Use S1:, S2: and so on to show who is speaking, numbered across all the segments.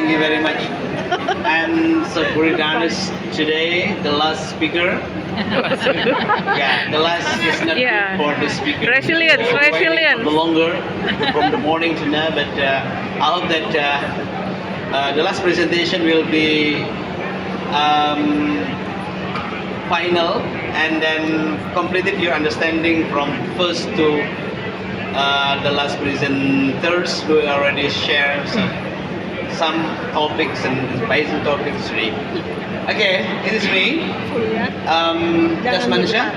S1: Thank you very much. I'm so very honest today. The last speaker. Yeah, the last is not
S2: Yeah.
S1: good for the speaker.
S2: Resilience,
S1: Waiting
S2: resilience.
S1: for the longer from the morning to now, but I hope that the last presentation will be final and then completed your understanding from first to the last presenters who already shared some topics and basic topics today. Okay, it is me, Jasmansyah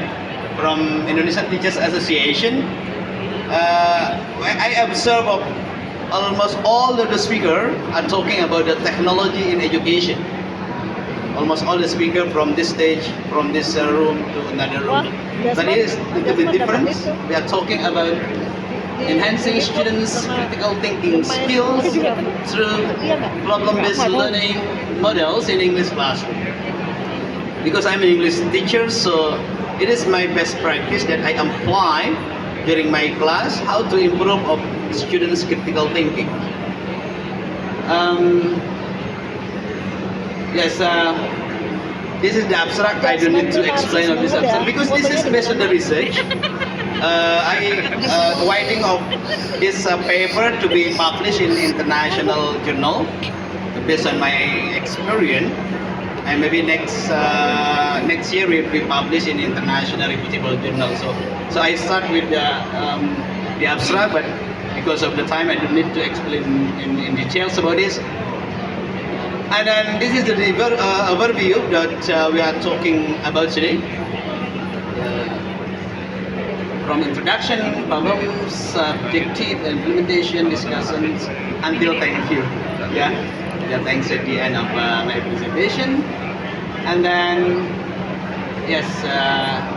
S1: from Indonesian Teachers Association. I observe of almost all of the speakers are talking about the technology in education. Almost all the speakers from this stage, from this room to another room. But it is a little bit different. We are talking about enhancing students' critical thinking skills through problem-based learning models in English classroom. Because I'm an English teacher, so it is my best practice that I apply during my class how to improve of students' critical thinking. Yes, this is the abstract. I don't need to explain of this abstract because this is based on the research. I writing of this paper to be published in international journal based on my experience, and maybe next year will be published in international reputable journal. So I start with the abstract, but because of the time, I don't need to explain in details about this. And then this is the overview that we are talking about today. From introduction, problems, objective, implementation, discussions, until thank you. Yeah, thanks at the end of my presentation. And then, yes,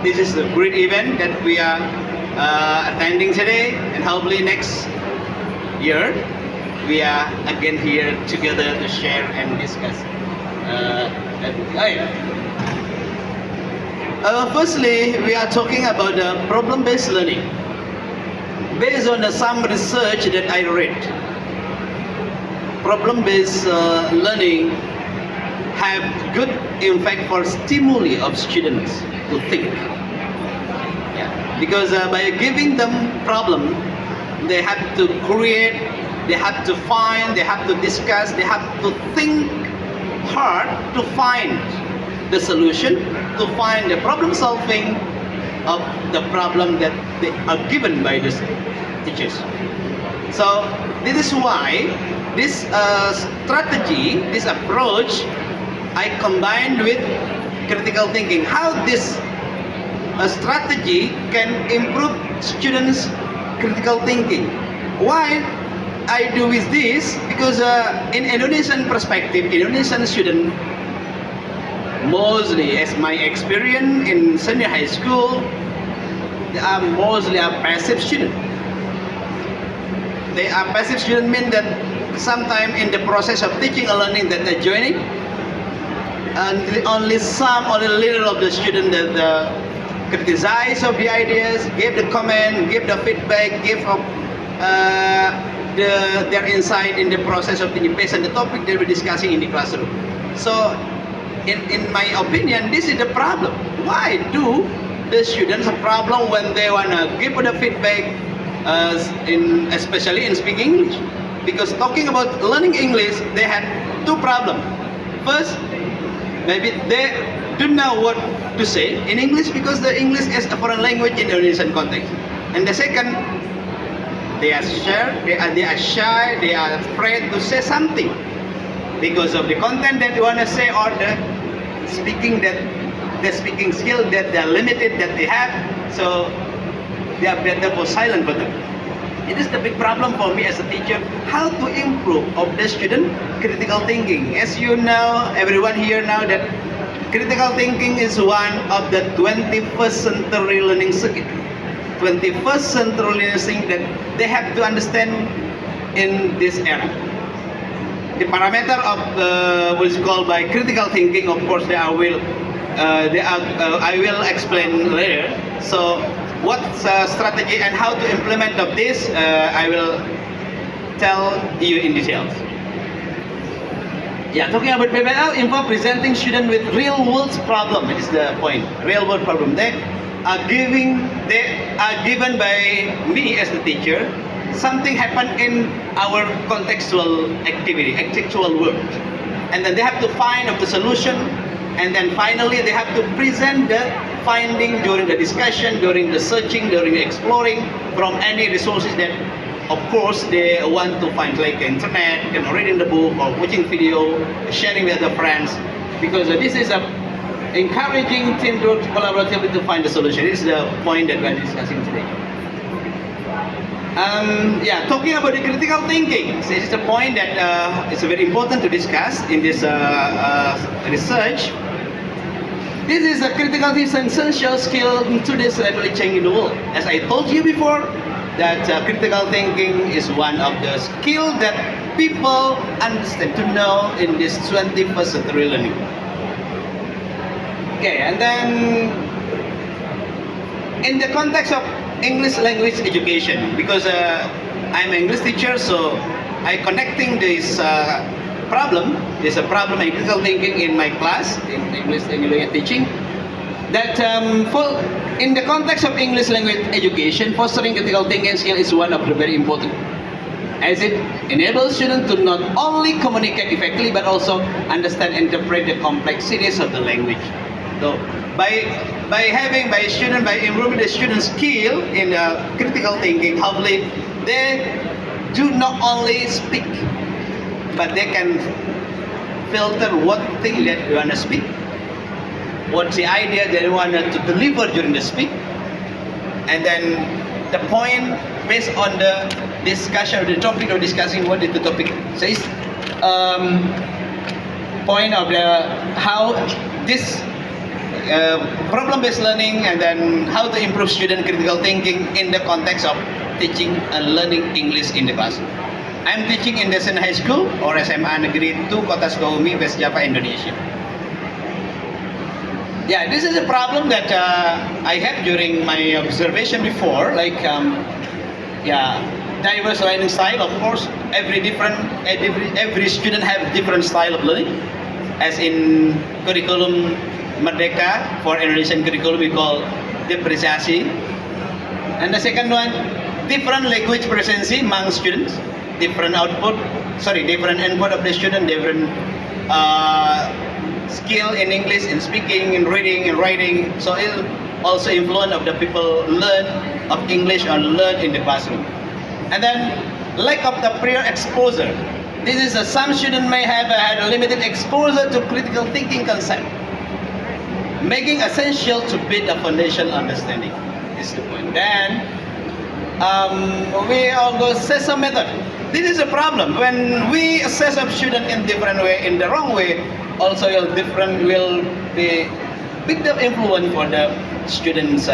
S1: this is a great event that we are attending today, and hopefully next year we are again here together to share and discuss. Firstly, we are talking about problem-based learning. Based on some research that I read, problem-based learning have good impact for stimuli of students to think. Yeah. Because by giving them problem, they have to create, they have to find, they have to discuss, they have to think hard to find the solution, to find the problem solving of the problem that they are given by the teachers. So this is why this strategy, this approach, I combined with critical thinking. How this strategy can improve students' critical thinking. Why I do with this? Because in Indonesian perspective, Indonesian student, mostly as my experience in senior high school, they are mostly a passive student. They are passive student mean that sometime in the process of teaching and learning that they're joining, and only little of the student that criticize of the ideas, give the comment, give the feedback, give of their insight in the process of teaching based on the topic they were discussing in the classroom. So in my opinion, this is the problem. Why do the students have problem when they want to give the feedback, especially in speaking English? Because talking about learning English, they had two problems. First, maybe they don't know what to say in English because the English is a foreign language in Indonesian context. And the second, they are shy, they are afraid to say something because of the content that they want to say or the speaking skill that they are limited that they have. So they are better for silent for them. It is the big problem for me as a teacher, how to improve of the student critical thinking. As you know, everyone here now that critical thinking is one of the 21st century learning skill. 21st century learning skill that they have to understand in this era. The parameter of what is called by critical thinking, of course, I will explain later. So what strategy and how to implement of this, I will tell you in details. Yeah, talking about PBL involve presenting students with real world problem. It is the point. Real world problem. They are given by me as the teacher. Something happened in our contextual activity, contextual world, and then they have to find of the solution, and then finally they have to present the finding during the discussion, during the searching, during the exploring from any resources that, of course, they want to find, like internet, reading the book or watching video, sharing with other friends, because this is a encouraging teamwork collaboratively to find the solution. This is the point that we are discussing today. Yeah, talking about the critical thinking, this is a point that is very important to discuss in this research. This is a critical thinking essential skill in today's rapidly changing the world. As I told you before, that critical thinking is one of the skills that people understand to know in this 21st century learning. Okay, and then in the context of English language education, because I'm an English teacher, so I connecting this problem. There's a problem in critical thinking in my class in English language teaching. That in the context of English language education, fostering critical thinking skill is one of the very important, as it enables students to not only communicate effectively but also understand and interpret the complexities of the language. So by improving the student's skill in critical thinking, hopefully they do not only speak, but they can filter what thing that you want to speak, what's the idea that you want to deliver during the speak, and then the point based on the discussion of the topic or discussing what is the topic says. Point of the how this problem-based learning, and then how to improve student critical thinking in the context of teaching and learning English in the class. I'm teaching in Desen High School or SMA Negeri 2 Kota Sukabumi, West Java, Indonesia. Yeah, this is a problem that I had during my observation before, like diverse learning style. Of course, every student have different style of learning. As in curriculum Merdeka, for Indonesian curriculum we call depresiasi. And the second one, different language proficiency among students, different input of the student, different skill in English, in speaking, in reading, in writing. So it also influence of the people learn of English or learn in the classroom. And then lack of the prior exposure. This is some students may have had a limited exposure to critical thinking concept, making essential to build a foundation understanding. This is the point. Then we all go assess a method. This is a problem when we assess a student in different way, in the wrong way. Also, different will be big influence for the students'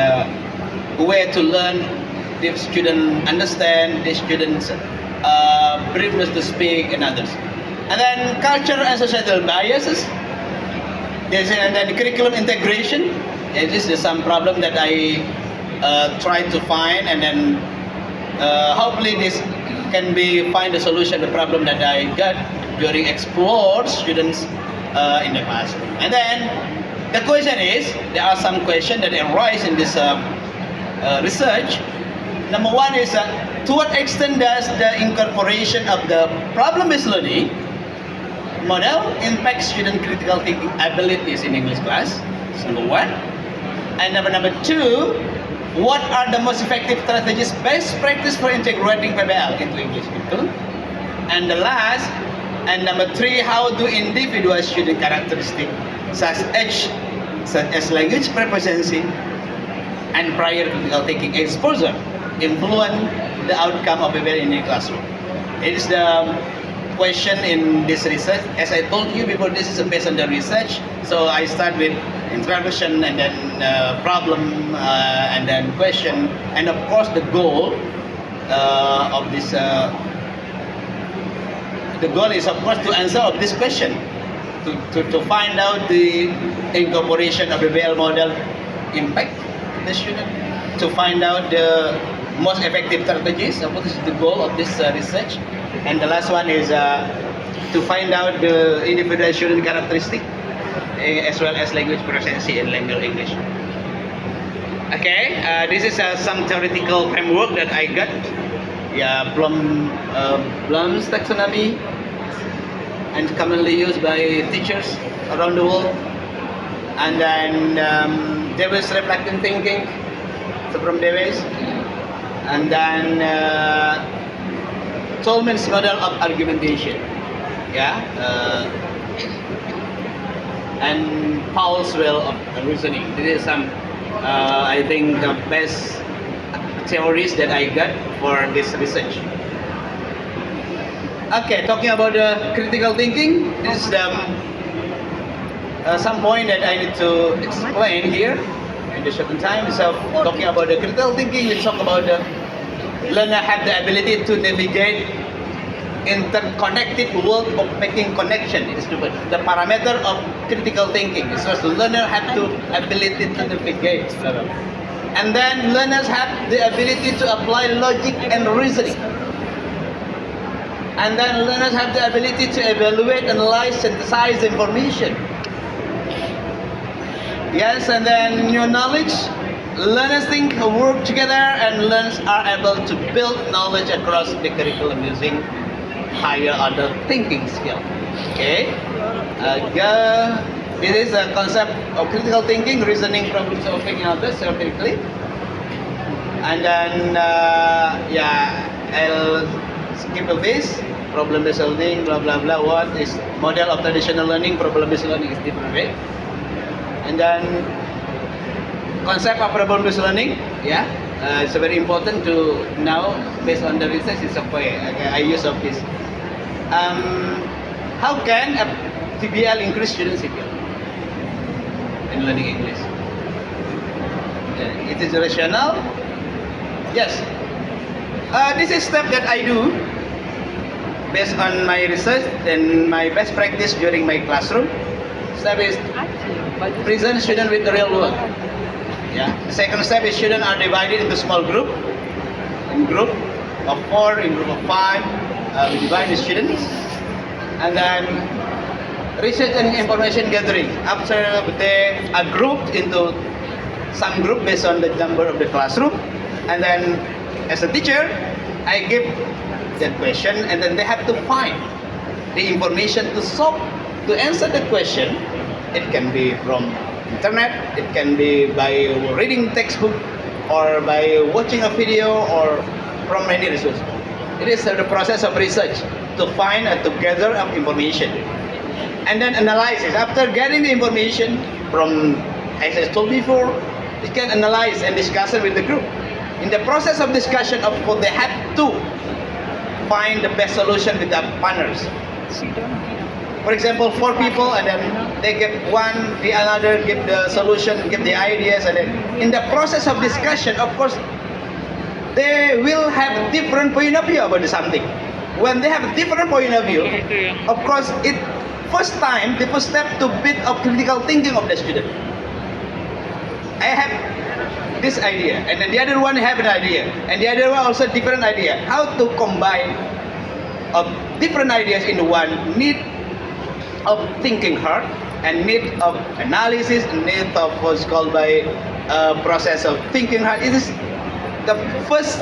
S1: way to learn. The student understand, the students' braveness to speak, and others. And then cultural and societal biases. And then curriculum integration. This is some problem that I try to find, and then hopefully this can be find a solution to the problem that I got during explore students in the classroom. And then the question is, there are some questions that arise in this research. Number one is, to what extent does the incorporation of the problem-based learning model impact student critical thinking abilities in English class? That's number one. And number two, what are the most effective strategies, best practice for integrating PBL into English curriculum? And the last, and number three, how do individual student characteristics such as language proficiency and prior critical thinking exposure influence the outcome of PBL in the classroom? It is the question in this research. As I told you before, this is based on the research. So I start with introduction, and then problem, and then question, and of course the goal of this. The goal is, of course, to answer of this question, to find out the incorporation of the PBL model impact the student, to find out the most effective strategies. What is the goal of this research? And the last one is to find out the individual student characteristic as well as language proficiency and language English. Okay, this is some theoretical framework that I got. Yeah, Bloom's taxonomy, and commonly used by teachers around the world. And then Davis reflective thinking, so from Davis. And then Tolman's model of argumentation. Yeah. And Paul's well of reasoning. This is some, I think, the best theories that I got for this research. Okay, talking about critical thinking, this is some point that I need to explain here in the certain time. So, talking about the critical thinking, we talk about the learner have the ability to navigate interconnected world of making connection. It is the parameter of critical thinking. So the learner have the ability to navigate. And then learners have the ability to apply logic and reasoning. And then learners have the ability to evaluate, analyze, synthesize information. Yes, and then new knowledge. Learners think, work together, and learners are able to build knowledge across the curriculum using higher order thinking skill. Okay. This is a concept of critical thinking, reasoning, problem solving, and others theoretically. And then, I'll skip this. Problem-based learning, blah blah blah. What is model of traditional learning? Problem-based learning is different, right? And then, concept of problem-based learning. Yeah, it's very important to know based on the research. It's okay. I use of this. How can a TBL increase student skill in learning English? It is rational. Yes. This is step that I do based on my research and my best practice during my classroom. Step is present student with the real world. Yeah. The second step is students are divided into small group. In group of 4, in group of 5, we divide the students. And then research and information gathering. After they are grouped into some group based on the number of the classroom. And then as a teacher, I give that question, and then they have to find the information to solve, to answer the question. It can be from internet, it can be by reading textbook, or by watching a video, or from many resources. It is the process of research to find and to gather up information. And then analysis. After getting the information from, as I told before, you can analyze and discuss it with the group. In the process of discussion, of course, they have to find the best solution with the partners. For example, 4 people, and then they give one, the another give the solution, give the ideas, and then in the process of discussion, of course, they will have different point of view about something. When they have a different point of view, of course, the first step to bit of critical thinking of the student. I have this idea, and then the other one have an idea, and the other one also different idea. How to combine of different ideas in one, need of thinking hard, and need of analysis, and need of what's called by process of thinking hard. It is the first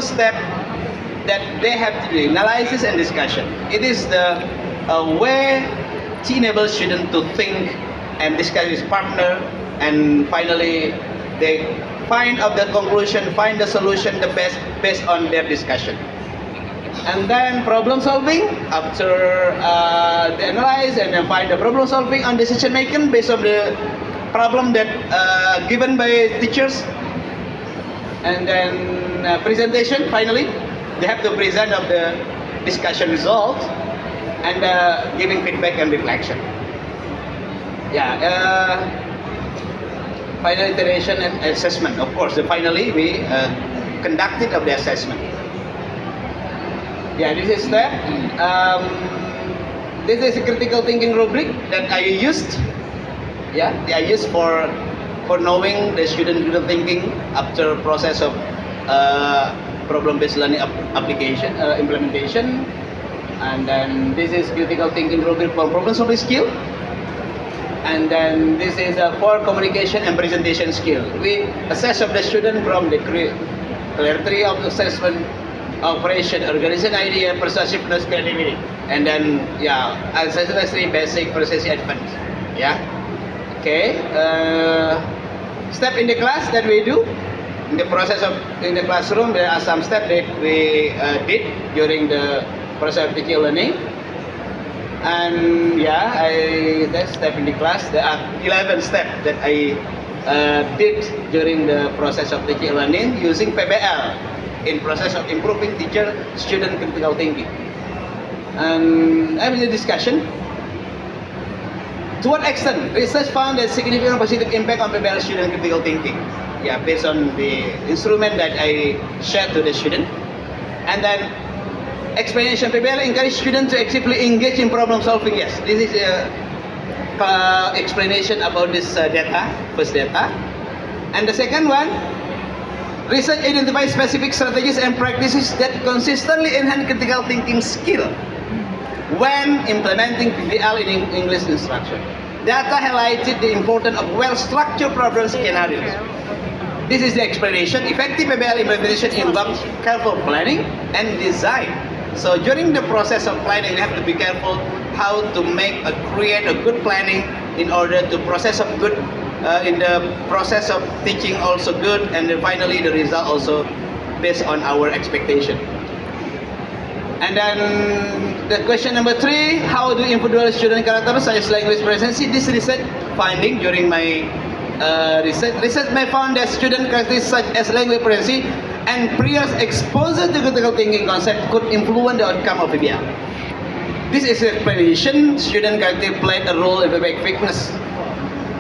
S1: step that they have to do, analysis and discussion. It is the way to enable students to think and discuss with partner, and finally they find out the conclusion, find the solution the best based on their discussion. And then problem solving, after they analyze and then find the problem solving and decision making based on the problem that given by teachers. And then presentation, finally they have to present of the discussion result and giving feedback and reflection. Final iteration and assessment. Of course, finally we conducted of the assessment. This is step. This is a critical thinking rubric that I used. I used for knowing the student critical thinking after process of problem-based learning application implementation. And then this is critical thinking, problem solving skill. And then this is for communication and presentation skill. We assess of the student from the clarity of assessment, operation, organization idea, persuasiveness, creativity. And then, yeah, assessment 3 basic, process advanced. Yeah. Okay. Step in the class that we do. In the process of in the classroom, there are some steps that we did during the process of teaching learning. And yeah, that step in the class. There are 11 steps that I did during the process of teaching learning using PBL in process of improving teacher-student critical thinking. And having a discussion. To what extent research found that significant positive impact on PBL student critical thinking? Yeah, based on the instrument that I shared to the student. And then explanation, PBL encourage students to actively engage in problem solving. Yes, this is a explanation about this data, first data. And the second one, research identifies specific strategies and practices that consistently enhance critical thinking skill when implementing PBL in English instruction. Data highlighted the importance of well-structured problem scenarios. This is the explanation. Effective PBL implementation involves careful planning and design. So during the process of planning, we have to be careful how to create a good planning in order to process of good, in the process of teaching also good, and then finally the result also based on our expectation. And then the question number 3, how do individual student characters such as language proficiency? This research finding during my research may found that student characteristics such as language proficiency and prior exposure to critical thinking concept could influence the outcome of PBL. This is an explanation. Student characteristics played a role in PBL effectiveness.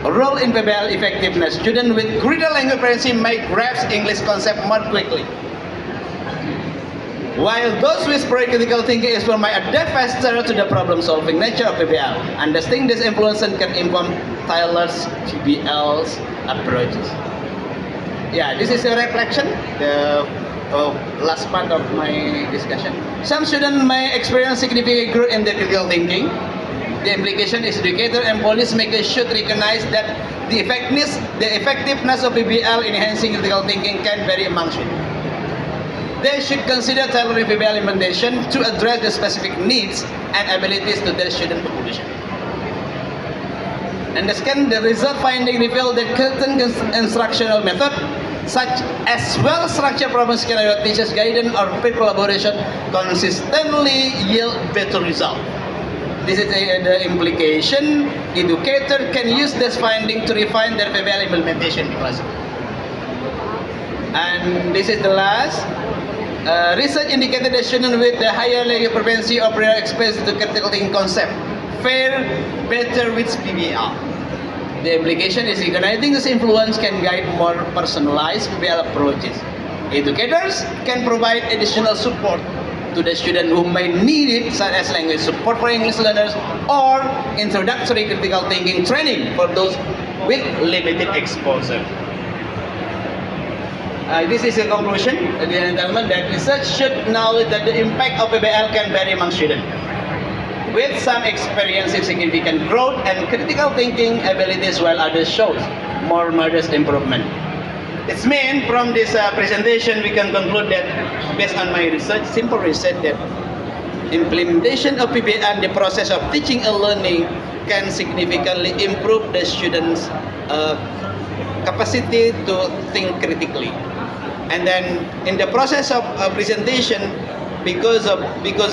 S1: A role in PBL effectiveness. Students with greater language proficiency may grasp English concept more quickly, while those with prior critical thinking experience might adapt faster to the problem-solving nature of PBL. Understanding this influence can inform Tyler's PBL's approaches. Yeah, this is a reflection, the last part of my discussion. Some students may experience significant growth in their critical thinking. The implication is educator and policymakers should recognize that the effectiveness of PBL in enhancing critical thinking can vary among students. They should consider tailoring PBL implementation to address the specific needs and abilities to their student population. And the result finding revealed that certain instructional method, such as well-structured problem scenario, teachers guidance, or peer collaboration, consistently yield better result. This is the implication. Educator can use this finding to refine their PBL implementation in class. And this is the last. Research indicated that students with the higher language proficiency or prior exposure to critical thinking concept fare better with PBL. The implication is recognizing this influence can guide more personalized PBL approaches. Educators can provide additional support to the student who may need it, such as language support for English learners or introductory critical thinking training for those with limited exposure. This is a conclusion, ladies and gentlemen, that research should acknowledge that the impact of PBL can vary among students, with some experiencing significant growth and critical thinking abilities, while others show more modest improvement. It's mean from this presentation we can conclude that, based on my research, simple research, that implementation of PBL and the process of teaching and learning can significantly improve the students' capacity to think critically. And then in the process of presentation, because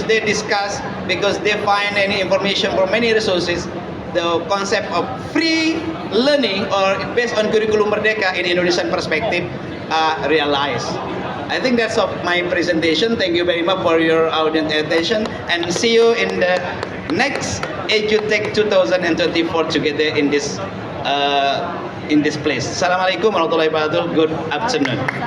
S1: they discuss, because they find any information from many resources, the concept of free learning or based on curriculum Merdeka in Indonesian perspective realized. I think that's of my presentation. Thank you very much for your audience attention, and see you in the next EduTech 2024 together in this place. Assalamualaikum warahmatullahi wabarakatuh. Good afternoon.